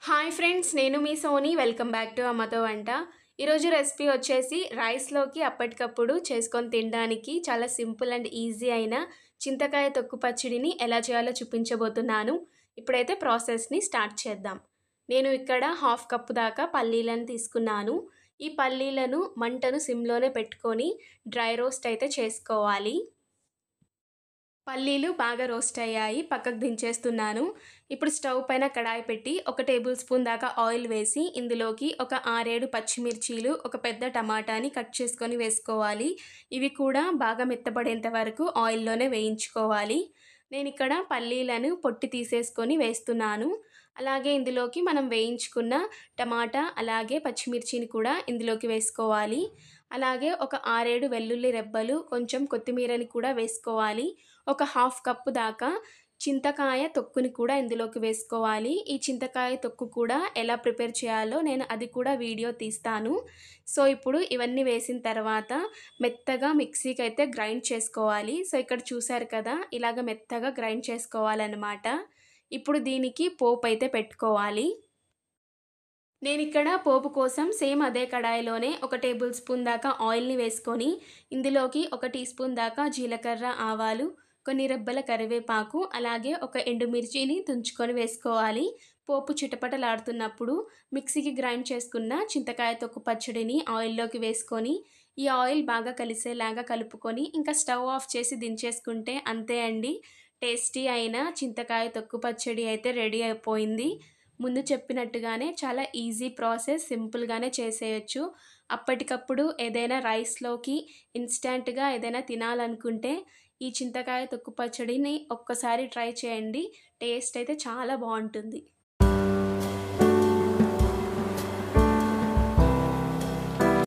Hi friends, నేను మీ Sony. Welcome back to అమ్మతో వంట. ఈరోజు రెసిపీ వచ్చేసి రైస్లోకి అప్పటికప్పుడు చేసుకొని తినడానికి చాలా సింపుల్ అండ్ ఈజీ అయిన చింతకాయ తొక్కు పచ్చడిని ఎలా చేయాలో చూపించబోతున్నాను. ఇప్పుడైతే ప్రాసెస్ని స్టార్ట్ చేద్దాం. నేను ఇక్కడ హాఫ్ కప్పు దాకా పల్లీలను తీసుకున్నాను. ఈ పల్లీలను మంటను సిమ్లోనే పెట్టుకొని డ్రై రోస్ట్ అయితే చేసుకోవాలి. పల్లీలు బాగా రోస్ట్ అయ్యాయి, పక్కకు దించేస్తున్నాను. ఇప్పుడు స్టవ్ పైన కడాయి పెట్టి 1 టేబుల్ స్పూన్ దాకా ఆయిల్ వేసి ఇందులోకి ఒక 6-7 పచ్చిమిర్చీలు, ఒక పెద్ద టమాటాని కట్ చేసుకొని వేసుకోవాలి. ఇవి కూడా బాగా మెత్తబడేంత వరకు ఆయిల్లోనే వేయించుకోవాలి. నేను ఇక్కడ పల్లీలను పొట్టు తీసేసుకొని వేస్తున్నాను. అలాగే ఇందులోకి మనం వేయించుకున్న టమాటా అలాగే పచ్చిమిర్చిని కూడా ఇందులోకి వేసుకోవాలి. అలాగే ఒక 6-7 వెల్లుల్లి రెబ్బలు, కొంచెం కొత్తిమీరని కూడా వేసుకోవాలి. ఒక హాఫ్ కప్పు దాకా చింతకాయ తొక్కుని కూడా ఇందులోకి వేసుకోవాలి. ఈ చింతకాయ తొక్కు కూడా ఎలా ప్రిపేర్ చేయాలో నేను అది కూడా వీడియో తీస్తాను. సో ఇప్పుడు ఇవన్నీ వేసిన తర్వాత మెత్తగా మిక్సీకి అయితే గ్రైండ్ చేసుకోవాలి. సో ఇక్కడ చూసారు కదా, ఇలాగ మెత్తగా గ్రైండ్ చేసుకోవాలన్నమాట. ఇప్పుడు దీనికి పోపు అయితే పెట్టుకోవాలి. నేను ఇక్కడ పోపు కోసం సేమ్ అదే కడాయిలోనే 1 టేబుల్ స్పూన్ దాకా ఆయిల్ని వేసుకొని ఇందులోకి 1 టీ స్పూన్ దాకా జీలకర్ర, ఆవాలు, కొన్ని రెబ్బల కరివేపాకు, అలాగే ఒక ఎండుమిర్చిని తుంచుకొని వేసుకోవాలి. పోపు చిటపటలాడుతున్నప్పుడు మిక్సీకి గ్రైండ్ చేసుకున్న చింతకాయ తొక్కు పచ్చడిని ఆయిల్లోకి వేసుకొని ఈ ఆయిల్ బాగా కలిసేలాగా కలుపుకొని ఇంకా స్టవ్ ఆఫ్ చేసి దించేసుకుంటే అంతే అండి. టేస్టీ అయిన చింతకాయ తొక్కు పచ్చడి అయితే రెడీ అయిపోయింది. ముందు చెప్పినట్టుగానే చాలా ఈజీ ప్రాసెస్, సింపుల్గానే చేసేయచ్చు. అప్పటికప్పుడు ఏదైనా రైస్లోకి ఇన్స్టంట్గా ఏదైనా తినాలనుకుంటే ఈ చింతకాయ తొక్కు పచ్చడిని ఒక్కసారి ట్రై చేయండి. టేస్ట్ అయితే చాలా బాగుంటుంది.